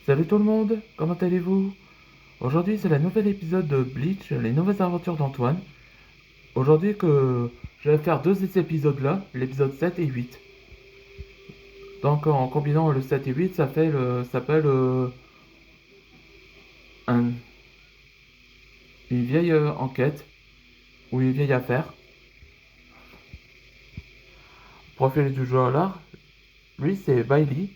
Salut tout le monde, comment allez-vous? Aujourd'hui c'est le nouvel épisode de Bleach, les nouvelles aventures d'Antoine. Aujourd'hui que je vais faire deux de ces épisodes là, l'épisode 7 et 8. Donc en combinant le 7 et 8 ça s'appelle un- une vieille enquête ou une vieille affaire. Profil du joueur là, lui c'est Bailey,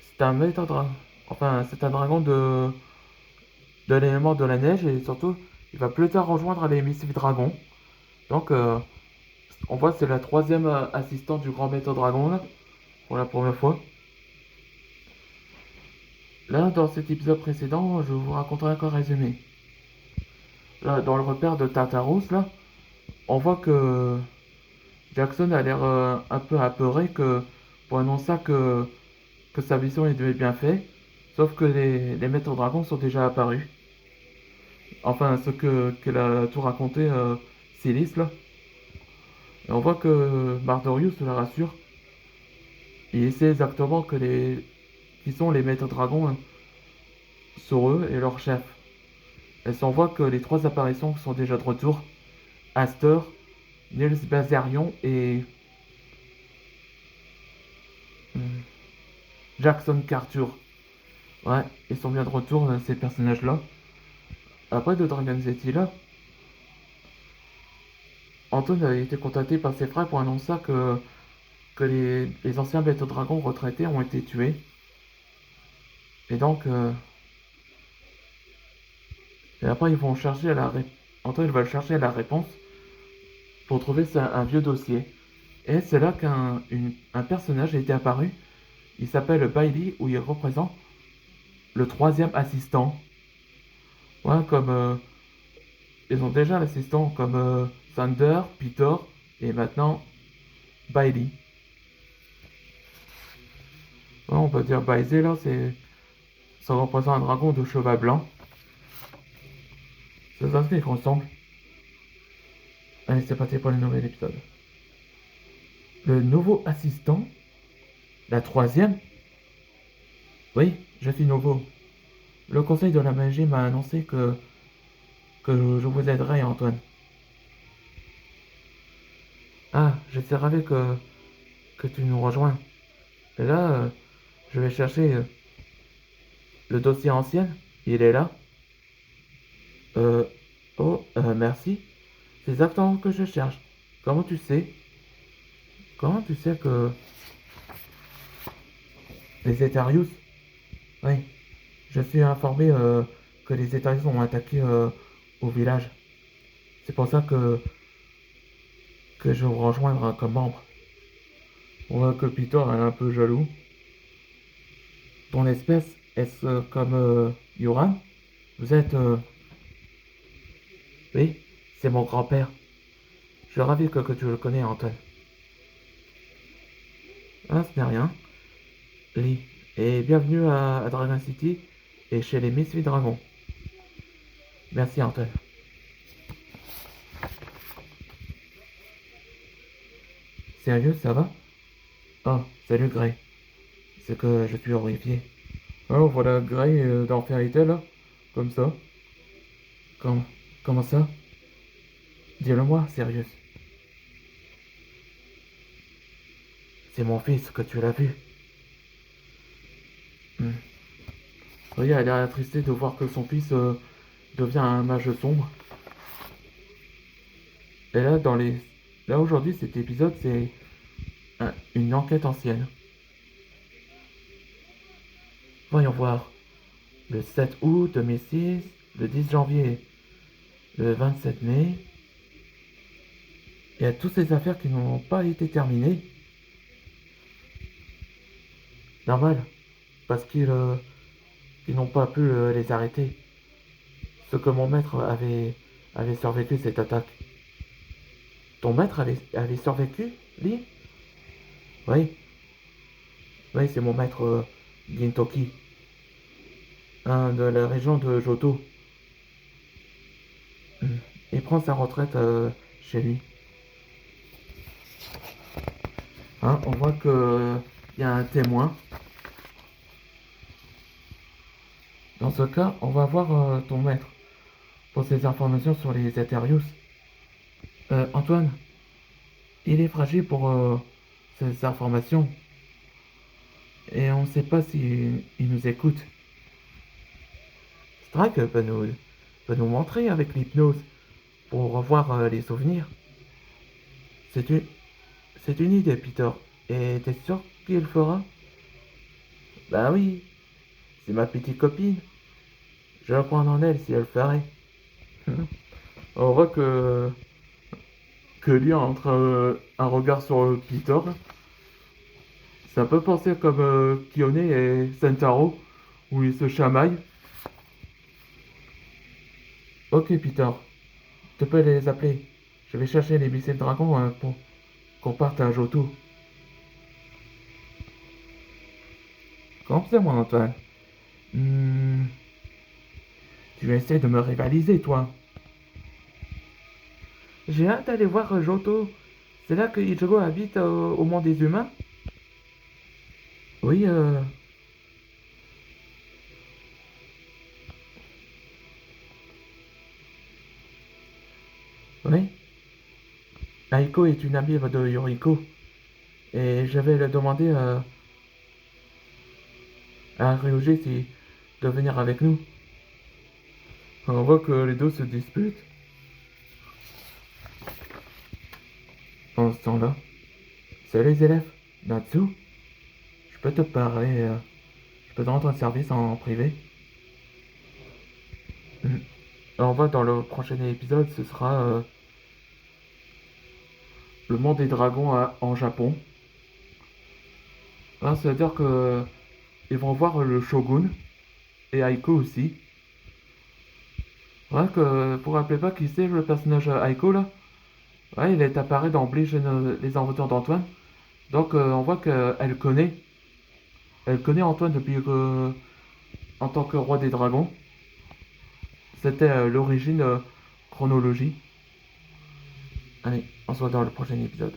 c'est un maître dragon. Enfin c'est un dragon de l'élément de la neige et surtout il va plus tard rejoindre les Mystic Dragons. Donc on voit que c'est la troisième assistante du grand maître dragon là, pour la première fois. Là, dans cet épisode précédent, je vous raconterai un résumé. Là, dans le repère de Tartarus, là, on voit que Jackson a l'air un peu apeuré pour annoncer que sa mission est bien faite, sauf que les maîtres dragons sont déjà apparus. Enfin, ce qu'elle a tout raconté, Silis, là. Et on voit que Mardorius le rassure. Il sait exactement qui sont les maîtres dragons sur eux et leur chef. Et on voit que les trois apparitions sont déjà de retour. Astor, Niels Bazarion et Jackson Carter. Ouais, ils sont bien de retour, ces personnages-là. Après de Dragon Z là, Anton a été contacté par ses frères pour annoncer que les anciens bêtes dragons retraités ont été tués. Et donc, et après ils vont chercher Anton il va chercher la réponse pour trouver un vieux dossier. Et c'est là un personnage a été apparu. Il s'appelle Bailey, où il représente le troisième assistant. Ouais, comme ils ont déjà l'assistant comme Sander, Peter et maintenant Bailey. Ouais, on peut dire Bailey là, ça représente un dragon de cheval blanc. C'est ça ce qu'il ressemble. Allez, c'est parti pour le nouvel épisode. Le nouveau assistant, la troisième. Oui, je suis nouveau. Le conseil de la magie m'a annoncé que je vous aiderai, Antoine. Ah, je suis ravi que tu nous rejoins. Et là, je vais chercher le dossier ancien. Il est là. Euh, oh, merci. C'est exactement ce que je cherche. Comment tu sais? Comment tu sais que les Etarius? Oui, je suis informé que les Etarius ont attaqué au village. C'est pour ça que je vous rejoindre comme membre. On voit que Peter est un peu jaloux. Ton espèce, est-ce comme Yoran? Vous êtes... Oui, c'est mon grand-père. Je suis ravi que tu le connais, Anton. Ah, ce n'est rien. Lee. Et bienvenue à Dragon City et chez les Misfits Dragons. Merci, Anton. Sérieux, ça va? Oh, salut Gray. C'est que je suis horrifié. Oh, voilà Gray dans Fairy Tail, là. Comme ça. Comme, comment ça? Dis-le-moi, sérieux. C'est mon fils que tu l'as vu. Hmm. Oui, elle est attristée de voir que son fils devient un mage sombre. Et là, là aujourd'hui, cet épisode, c'est une enquête ancienne. Voyons voir. Le 7 août 2006, le 10 janvier, le 27 mai. Il y a toutes ces affaires qui n'ont pas été terminées. Normal, parce qu'ils n'ont pas pu les arrêter. Ce que mon maître avait survécu cette attaque. Ton maître avait survécu, lui? Oui, oui, c'est mon maître Gintoki, un de la région de Johto. Il prend sa retraite chez lui. Hein, on voit que il y a un témoin. Dans ce cas, on va voir ton maître pour ces informations sur les Eterius. Antoine, il est fragile pour ces informations et on ne sait pas s'il nous écoute. Strike peut nous montrer avec l'hypnose pour revoir les souvenirs. C'est une, c'est une idée, Peter. Et t'es sûr qu'il le fera? Ben oui, c'est ma petite copine. Je crois en elle si elle le ferait. On voit que lui entre un regard sur Peter. Ça peut penser comme Kione et Sentaro, où ils se chamaillent. Ok, Peter, tu peux les appeler. Je vais chercher les missiles dragons pour qu'on parte à Johto. Comment c'est, moi, Antoine? Hmm, tu essaies de me rivaliser, toi. J'ai hâte d'aller voir Johto. C'est là que Ichigo habite au monde des humains? Oui, oui. Aiko est une amie de Yoriko. Et je vais le demander à Ryoji si de venir avec nous. On voit que les deux se disputent. Pendant ce temps-là, salut les élèves. Natsu, je peux te parler, je peux te rendre un service en privé. Mhm. On va dans le prochain épisode, ce sera le monde des dragons en Japon. Là, ça veut dire que ils vont voir le shogun et Aiko aussi. Ouais, que vous vous rappelez pas qui c'est le personnage Aiko là? Ouais, il est apparu dans Bleach et les Aventures d'Antoine. Donc on voit qu'elle connaît. Elle connaît Antoine depuis en tant que roi des dragons. C'était l'origine chronologie. Allez, on se voit dans le prochain épisode.